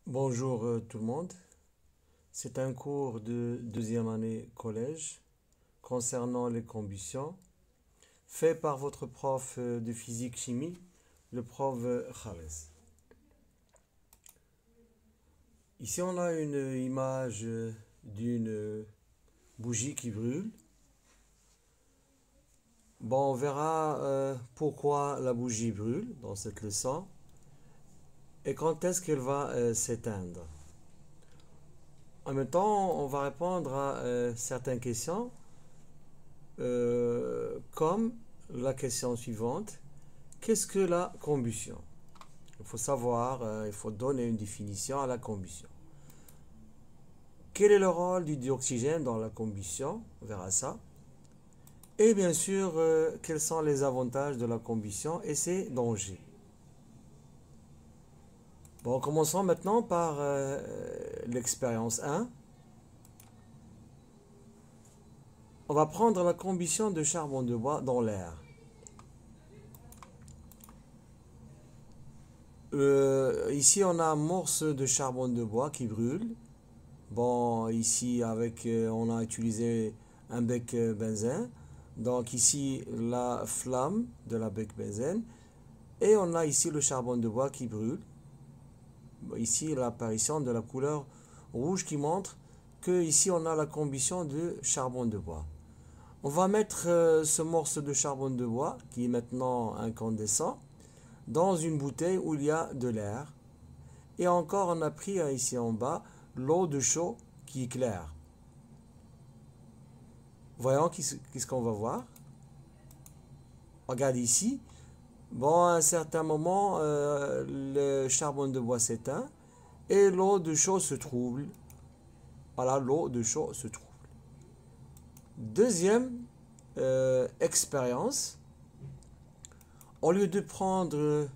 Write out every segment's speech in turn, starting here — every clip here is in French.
Bonjour tout le monde. C'est un cours de deuxième année collège concernant les combustions fait par votre prof de physique-chimie, le prof Khaled. Ici, on a une image d'une bougie qui brûle. Bon, on verra pourquoi la bougie brûle dans cette leçon et quand est-ce qu'elle va s'éteindre. En même temps, on va répondre à certaines questions comme la question suivante. Qu'est-ce que la combustion? Il faut savoir, il faut donner une définition à la combustion. Quel est le rôle du dioxygène dans la combustion? On verra ça. Et bien sûr, quels sont les avantages de la combustion et ses dangers. Bon, commençons maintenant par l'expérience 1. On va prendre la combustion de charbon de bois dans l'air. Ici, on a un morceau de charbon de bois qui brûle. Bon, ici, on a utilisé un bec benzène. Donc ici, la flamme de la bec benzène. Et on a ici le charbon de bois qui brûle. Ici, l'apparition de la couleur rouge qui montre que ici, on a la combustion de charbon de bois. On va mettre ce morceau de charbon de bois, qui est maintenant incandescent, dans une bouteille où il y a de l'air. Et encore, on a pris ici en bas l'eau de chaud qui est claire. Voyons qu'est-ce qu'on va voir. Regarde ici. Bon, à un certain moment, le charbon de bois s'éteint et l'eau de chaud se trouble. Voilà, l'eau de chaud se trouble. Deuxième expérience. Au lieu de prendre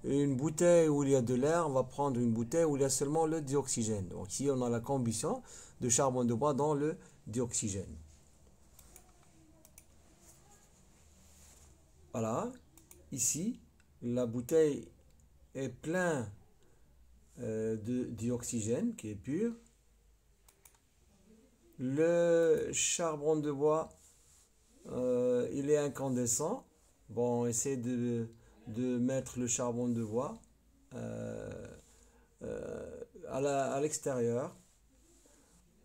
une bouteille où il y a de l'air, on va prendre une bouteille où il y a seulement le dioxygène. Donc ici, on a la combustion de charbon de bois dans le dioxygène. Voilà, ici, la bouteille est pleine de dioxygène qui est pur. Le charbon de bois, il est incandescent. Bon, on essaie de mettre le charbon de bois à l'extérieur,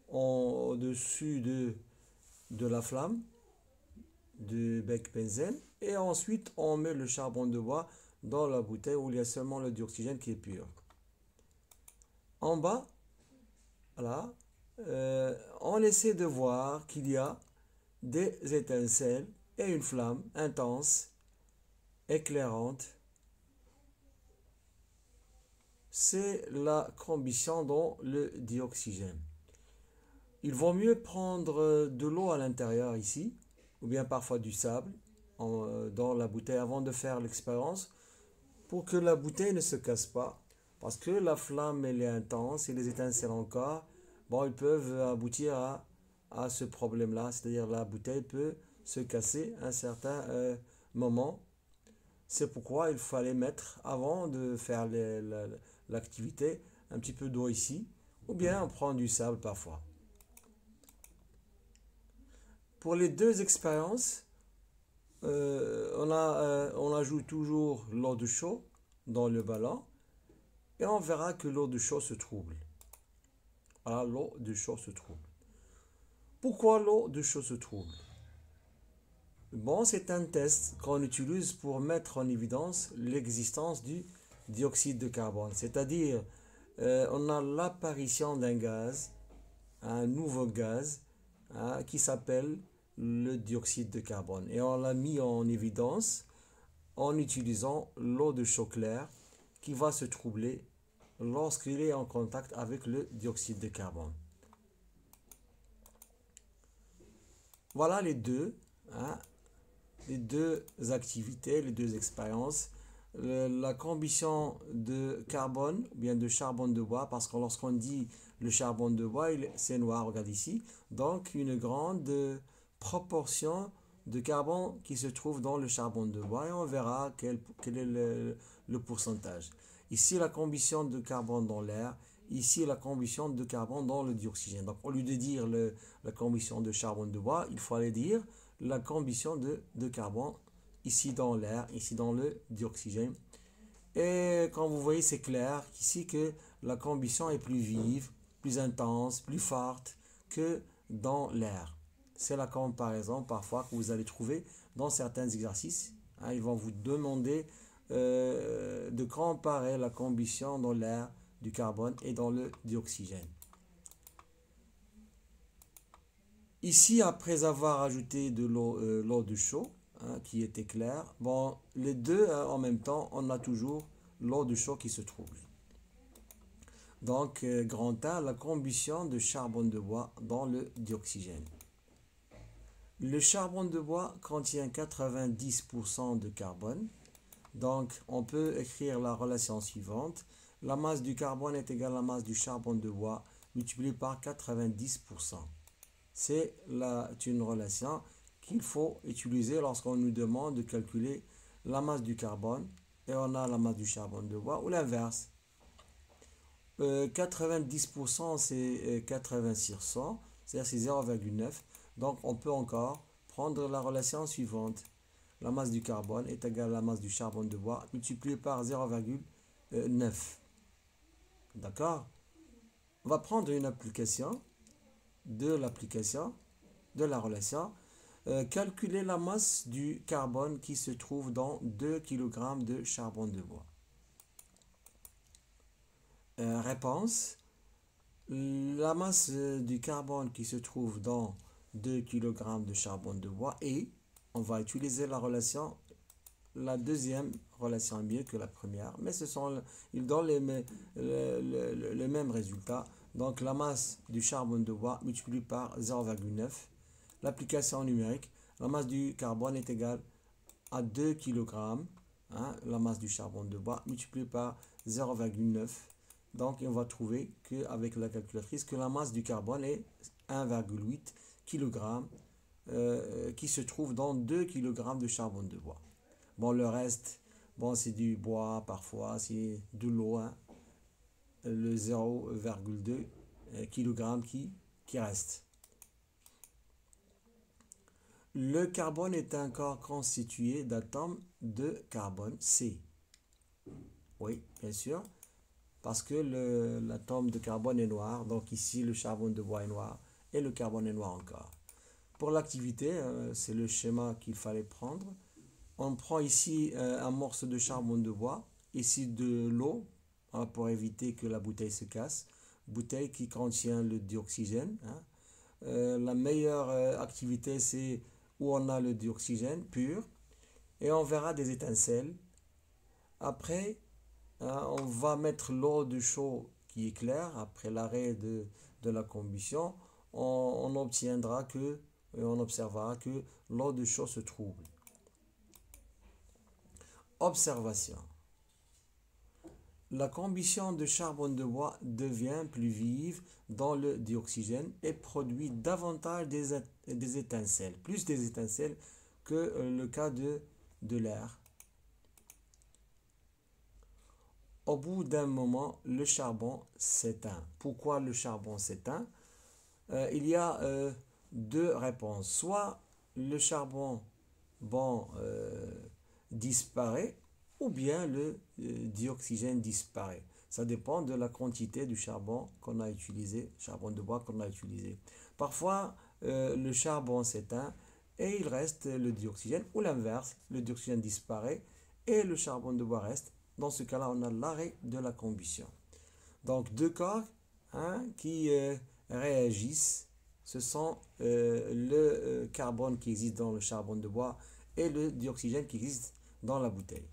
au-dessus de la flamme du bec benzène. Et ensuite, on met le charbon de bois dans la bouteille où il y a seulement le dioxygène qui est pur. En bas, voilà, on essaie de voir qu'il y a des étincelles et une flamme intense, éclairante. C'est la combustion dans le dioxygène. Il vaut mieux prendre de l'eau à l'intérieur ici, ou bien parfois du sable dans la bouteille avant de faire l'expérience, pour que la bouteille ne se casse pas. Parce que la flamme elle est intense et les étincelles encore, bon, ils peuvent aboutir à ce problème-là. C'est-à-dire la bouteille peut se casser à un certain moment. C'est pourquoi il fallait mettre, avant de faire l'activité, un petit peu d'eau ici, ou bien on prend du sable parfois. Pour les deux expériences, on ajoute toujours l'eau de chaud dans le ballon et on verra que l'eau de chaud se trouble. Voilà, l'eau de chaud se trouble. Pourquoi l'eau de chaud se trouble? Bon, c'est un test qu'on utilise pour mettre en évidence l'existence du dioxyde de carbone. C'est-à-dire, on a l'apparition d'un gaz, un nouveau gaz, qui s'appelle le dioxyde de carbone. Et on l'a mis en évidence en utilisant l'eau de chaud clair qui va se troubler lorsqu'il est en contact avec le dioxyde de carbone. Voilà les deux activités, les deux expériences. La combustion de carbone, ou bien de charbon de bois, parce que lorsqu'on dit le charbon de bois, c'est noir, regarde ici. Donc une grande proportion de carbone qui se trouve dans le charbon de bois et on verra quel est le pourcentage. Ici, la combustion de carbone dans l'air ici la combustion de carbone dans le dioxygène. Donc au lieu de dire la combustion de charbon de bois, il fallait dire la combustion de carbone ici dans l'air, ici dans le dioxygène. Et quand vous voyez, c'est clair ici que la combustion est plus vive, plus intense, plus forte que dans l'air. C'est la comparaison parfois que vous allez trouver dans certains exercices. Hein, ils vont vous demander de comparer la combustion dans l'air du carbone et dans le dioxygène. Ici, après avoir ajouté de l'eau de chaud, hein, qui était claire, bon, les deux en même temps, on a toujours l'eau de chaud qui se trouve. Donc, grand A, la combustion de charbon de bois dans le dioxygène. Le charbon de bois contient 90% de carbone. Donc, on peut écrire la relation suivante. La masse du carbone est égale à la masse du charbon de bois multipliée par 90%. C'est une relation qu'il faut utiliser lorsqu'on nous demande de calculer la masse du carbone et on a la masse du charbon de bois ou l'inverse. 90% c'est 80 sur 100, c'est-à-dire c'est 0,9. Donc on peut encore prendre la relation suivante. La masse du carbone est égale à la masse du charbon de bois multipliée par 0,9. D'accord? On va prendre une application de la relation. Calculer la masse du carbone qui se trouve dans 2 kg de charbon de bois. Réponse. La masse du carbone qui se trouve dans 2 kg de charbon de bois et on va utiliser la relation, la deuxième relation est mieux que la première, mais ils donnent les mêmes résultats. Donc la masse du charbon de bois multipliée par 0,9. L'application numérique, la masse du carbone est égale à 2 kg, hein, la masse du charbon de bois multipliée par 0,9. Donc on va trouver qu'avec la calculatrice que la masse du carbone est 1,8 kg qui se trouve dans 2 kg de charbon de bois. Bon, le reste, bon, c'est du bois parfois, c'est de l'eau, hein, le 0,2 kg qui reste. Le carbone est encore constitué d'atomes de carbone C. Oui, bien sûr, parce que l'atome de carbone est noir, donc ici le charbon de bois est noir et le carbone est noir encore. Pour l'activité, c'est le schéma qu'il fallait prendre. On prend ici un morceau de charbon de bois, ici de l'eau, hein, pour éviter que la bouteille se casse. Bouteille qui contient le dioxygène. Hein. La meilleure activité, c'est où on a le dioxygène pur. Et on verra des étincelles. Après, hein, on va mettre l'eau de chaud qui est claire. Après l'arrêt de la combustion, on obtiendra que, on observera que l'eau de chaud se trouble. Observation. La combustion de charbon de bois devient plus vive dans le dioxygène et produit davantage des étincelles, plus des étincelles que le cas de l'air. Au bout d'un moment, le charbon s'éteint. Pourquoi le charbon s'éteint? Il y a deux réponses. Soit le charbon disparaît ou bien le dioxygène disparaît. Ça dépend de la quantité du charbon qu'on a utilisé, charbon de bois qu'on a utilisé. Parfois, le charbon s'éteint et il reste le dioxygène, ou l'inverse, le dioxygène disparaît et le charbon de bois reste. Dans ce cas-là, on a l'arrêt de la combustion. Donc, deux corps, hein, qui réagissent. Ce sont le carbone qui existe dans le charbon de bois et le dioxygène qui existe dans la bouteille.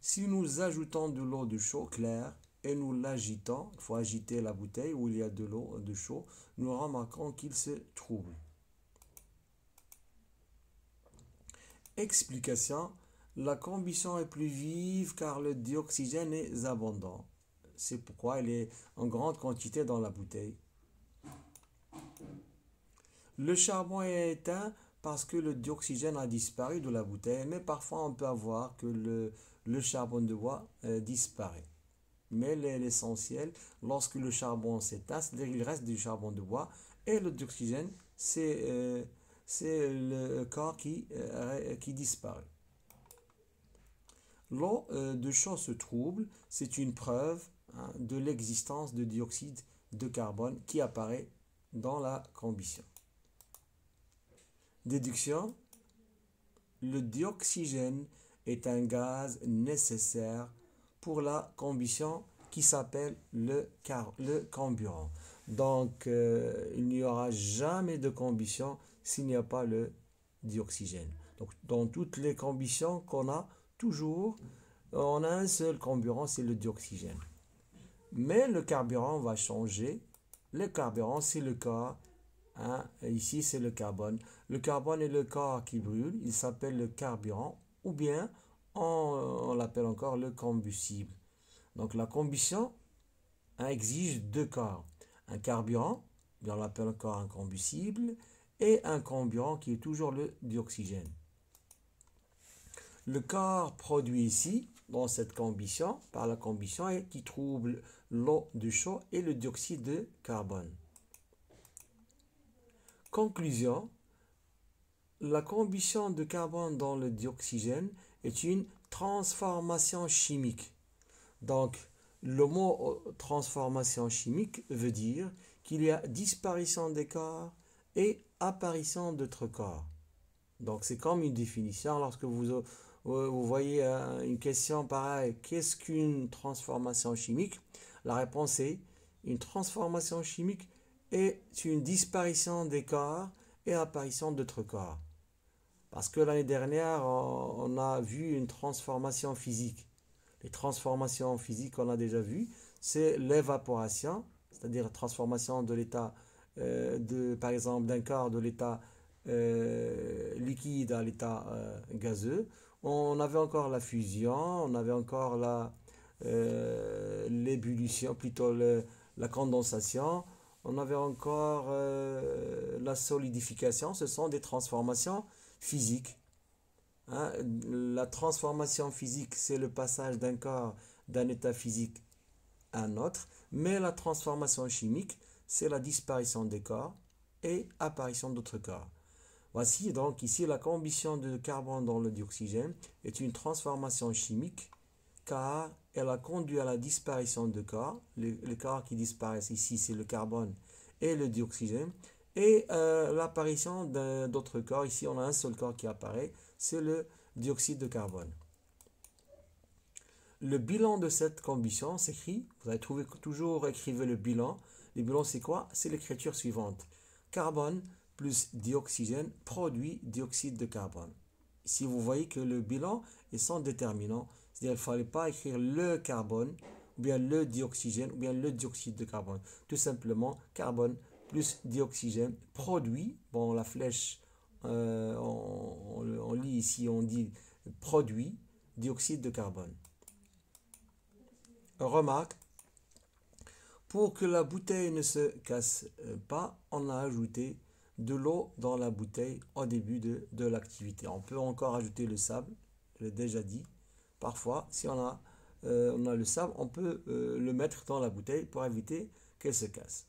Si nous ajoutons de l'eau de chaud claire et nous l'agitons, il faut agiter la bouteille où il y a de l'eau de chaud, nous remarquons qu'il se trouble. Explication. La combustion est plus vive car le dioxygène est abondant. C'est pourquoi il est en grande quantité dans la bouteille. Le charbon est éteint parce que le dioxygène a disparu de la bouteille, mais parfois on peut avoir que le charbon de bois disparaît. Mais l'essentiel, lorsque le charbon s'éteint, c'est-à-dire qu'il reste du charbon de bois, et le dioxygène, c'est le corps qui disparaît. L'eau de chaud se trouble, c'est une preuve de l'existence de dioxyde de carbone qui apparaît dans la combustion. Déduction, le dioxygène est un gaz nécessaire pour la combustion qui s'appelle le carburant. Donc, il n'y aura jamais de combustion s'il n'y a pas le dioxygène. Donc, dans toutes les combustions qu'on a, toujours, on a un seul carburant, c'est le dioxygène. Mais le carburant va changer. Le carburant, c'est le corps. Ici, c'est le carbone. Le carbone est le corps qui brûle. Il s'appelle le carburant. Ou bien, on l'appelle encore le combustible. Donc, la combustion exige deux corps. Un carburant, on l'appelle encore un combustible, et un carburant qui est toujours le dioxygène. Le corps produit ici, dans cette combustion, par la combustion, et qui trouble l'eau de chaud et le dioxyde de carbone. Conclusion, la combustion de carbone dans le dioxygène est une transformation chimique. Donc, le mot transformation chimique veut dire qu'il y a disparition des corps et apparition d'autres corps. Donc, c'est comme une définition. Lorsque vous voyez une question pareille, qu'est-ce qu'une transformation chimique? La réponse est une transformation chimique est une disparition des corps et apparition d'autres corps. Parce que l'année dernière, on a vu une transformation physique. Les transformations physiques qu'on a déjà vues, c'est l'évaporation, c'est-à-dire la transformation de l'état, par exemple, d'un corps de l'état liquide à l'état gazeux. On avait encore la fusion, on avait encore l'ébullition, plutôt la condensation, on avait encore la solidification. Ce sont des transformations physiques. La transformation physique, c'est le passage d'un corps d'un état physique à un autre, mais la transformation chimique, c'est la disparition des corps et apparition d'autres corps. Voici donc ici la combustion de carbone dans le dioxygène est une transformation chimique car elle a conduit à la disparition de corps. Les corps qui disparaissent ici, c'est le carbone et le dioxygène, et l'apparition d'autres corps. Ici, on a un seul corps qui apparaît, c'est le dioxyde de carbone. Le bilan de cette combustion s'écrit, vous allez trouver toujours écrivez le bilan. Le bilan, c'est quoi? C'est l'écriture suivante. Carbone plus dioxygène produit dioxyde de carbone. Ici, vous voyez que le bilan est sans déterminant. C'est-à-dire qu'il ne fallait pas écrire le carbone, ou bien le dioxygène, ou bien le dioxyde de carbone. Tout simplement, carbone plus dioxygène produit, bon, la flèche, on lit ici, on dit produit dioxyde de carbone. Remarque, pour que la bouteille ne se casse pas, on a ajouté de l'eau dans la bouteille au début de l'activité. On peut encore ajouter le sable, je l'ai déjà dit. Parfois, si on a le sable, on peut le mettre dans la bouteille pour éviter qu'elle se casse.